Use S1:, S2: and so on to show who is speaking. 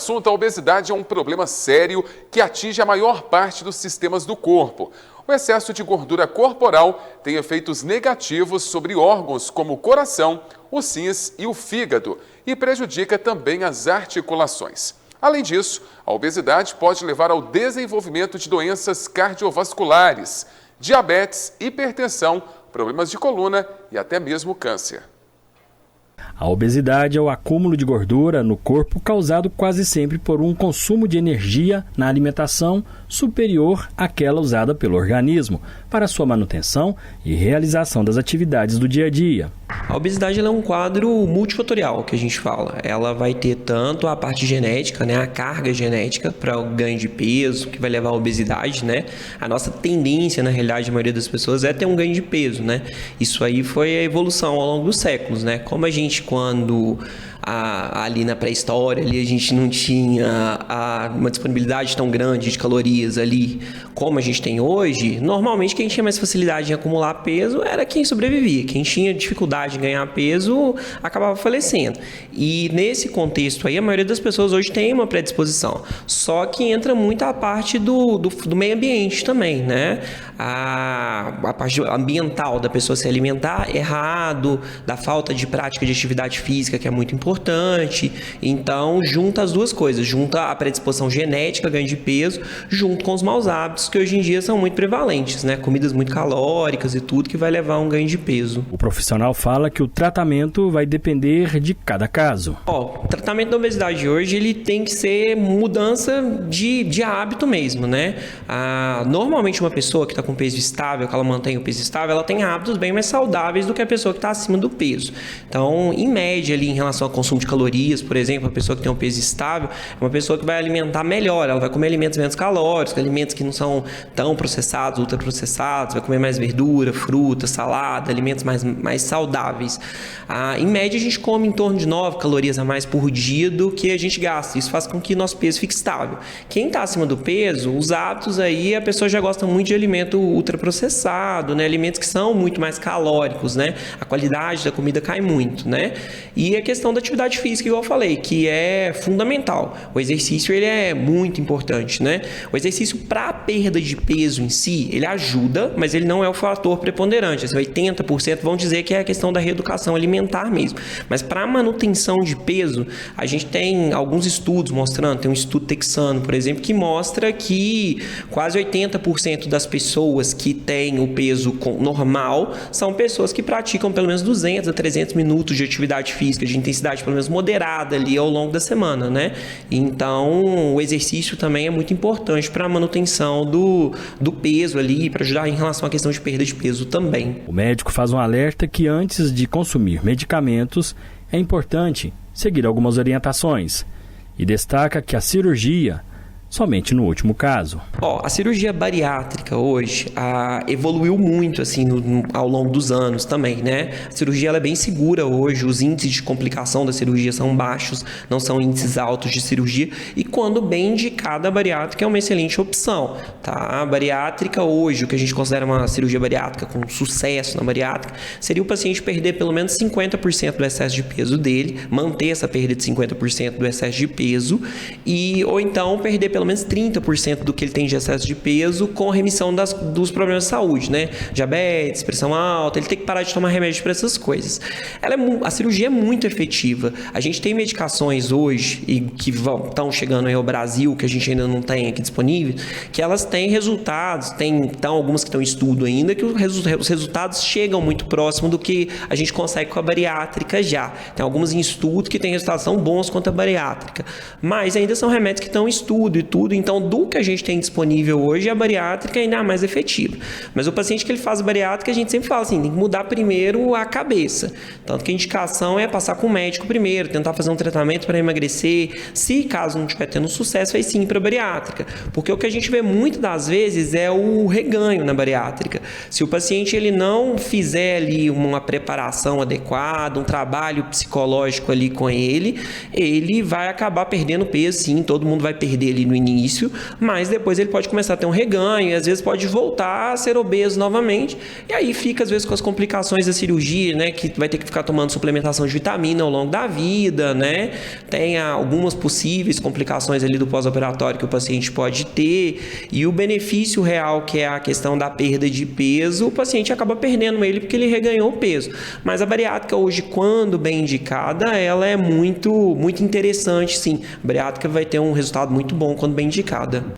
S1: assunto, a obesidade é um problema sério que atinge a maior parte dos sistemas do corpo. O excesso de gordura corporal tem efeitos negativos sobre órgãos como o coração, os rins e o fígado e prejudica também as articulações. Além disso, a obesidade pode levar ao desenvolvimento de doenças cardiovasculares, diabetes, hipertensão, problemas de coluna e até mesmo câncer.
S2: A obesidade é o acúmulo de gordura no corpo causado quase sempre por um consumo de energia na alimentação superior àquela usada pelo organismo para sua manutenção e realização das atividades do dia a dia.
S3: A obesidade é um quadro multifatorial que a gente fala. Ela vai ter tanto a parte genética, a carga genética para o ganho de peso, que vai levar à obesidade, A nossa tendência, na realidade, a maioria das pessoas é ter um ganho de peso, Isso aí foi a evolução ao longo dos séculos, Como a gente, quando ali na pré-história, ali a gente não tinha uma disponibilidade tão grande de calorias ali como a gente tem hoje, normalmente quem tinha mais facilidade em acumular peso era quem sobrevivia. Quem tinha dificuldade em ganhar peso acabava falecendo. E nesse contexto aí, a maioria das pessoas hoje tem uma predisposição. Só que entra muito a parte do meio ambiente também, A parte ambiental da pessoa se alimentar errado, da falta de prática de atividade física, que é muito importante. Então, junta as duas coisas, junta a predisposição genética, ganho de peso, junto com os maus hábitos que hoje em dia são muito prevalentes, Comidas muito calóricas e tudo que vai levar a um ganho de peso.
S2: O profissional fala que o tratamento vai depender de cada caso.
S3: O tratamento da obesidade hoje ele tem que ser mudança de hábito mesmo, Normalmente uma pessoa que está com peso estável, que ela mantém o peso estável, ela tem hábitos bem mais saudáveis do que a pessoa que está acima do peso. Então, em média ali em relação ao consumo de calorias, por exemplo, a pessoa que tem um peso estável é uma pessoa que vai alimentar melhor, ela vai comer alimentos menos calóricos, alimentos que não são tão processados, ultraprocessados, vai comer mais verdura, fruta, salada, alimentos mais saudáveis. Em média, a gente come em torno de 9 calorias a mais por dia do que a gente gasta. Isso faz com que nosso peso fique estável. Quem está acima do peso, os hábitos aí, a pessoa já gosta muito de alimento ultraprocessado, alimentos que são muito mais calóricos, A qualidade da comida cai muito, E a questão da atividade física, igual eu falei, que é fundamental. O exercício ele é muito importante, O exercício para a perda de peso em si, ele ajuda, mas ele não é o fator preponderante. 80% vão dizer que é a questão da reeducação alimentar mesmo. Mas para a manutenção de peso, a gente tem alguns estudos mostrando, tem um estudo texano, por exemplo, que mostra que quase 80% das pessoas que têm o peso normal são pessoas que praticam pelo menos 200 a 300 minutos de atividade física, de intensidade pelo menos moderada ali ao longo da semana, Então, o exercício também é muito importante para a manutenção do peso ali, para ajudar em relação à questão de perda de peso também.
S2: O médico faz um alerta que antes de consumir medicamentos, é importante seguir algumas orientações e destaca que a cirurgia somente no último caso.
S3: A cirurgia bariátrica hoje evoluiu muito assim ao longo dos anos também, A cirurgia ela é bem segura hoje, os índices de complicação da cirurgia são baixos, não são índices altos de cirurgia e quando bem indicada a bariátrica é uma excelente opção, A bariátrica hoje, o que a gente considera uma cirurgia bariátrica com sucesso na bariátrica, seria o paciente perder pelo menos 50% do excesso de peso dele, manter essa perda de 50% do excesso de peso ou então perder pelo menos 30% do que ele tem de excesso de peso com remissão dos problemas de saúde, Diabetes, pressão alta, ele tem que parar de tomar remédio para essas coisas. A cirurgia é muito efetiva. A gente tem medicações hoje que estão chegando aí ao Brasil, que a gente ainda não tem aqui disponível, que elas têm resultados, tem algumas que estão em estudo ainda, que os resultados chegam muito próximo do que a gente consegue com a bariátrica já. Tem algumas em estudo que têm resultados tão bons quanto a bariátrica, mas ainda são remédios que estão em estudo e tudo, então do que a gente tem disponível hoje, a bariátrica ainda é a mais efetiva. Mas o paciente que ele faz bariátrica, a gente sempre fala assim, tem que mudar primeiro a cabeça. Tanto que a indicação é passar com o médico primeiro, tentar fazer um tratamento para emagrecer. Se caso não estiver tendo sucesso, aí sim para a bariátrica. Porque o que a gente vê muito das vezes é o reganho na bariátrica. Se o paciente ele não fizer ali uma preparação adequada, um trabalho psicológico ali com ele vai acabar perdendo peso, sim, todo mundo vai perder ali no no início, mas depois ele pode começar a ter um reganho e às vezes pode voltar a ser obeso novamente, e aí fica às vezes com as complicações da cirurgia, né, que vai ter que ficar tomando suplementação de vitamina ao longo da vida, né, tem algumas possíveis complicações ali do pós-operatório que o paciente pode ter, e o benefício real, que é a questão da perda de peso, o paciente acaba perdendo ele porque ele reganhou o peso. Mas a bariátrica hoje, quando bem indicada, ela é muito interessante, sim. A bariátrica vai ter um resultado muito bom quando bem indicada.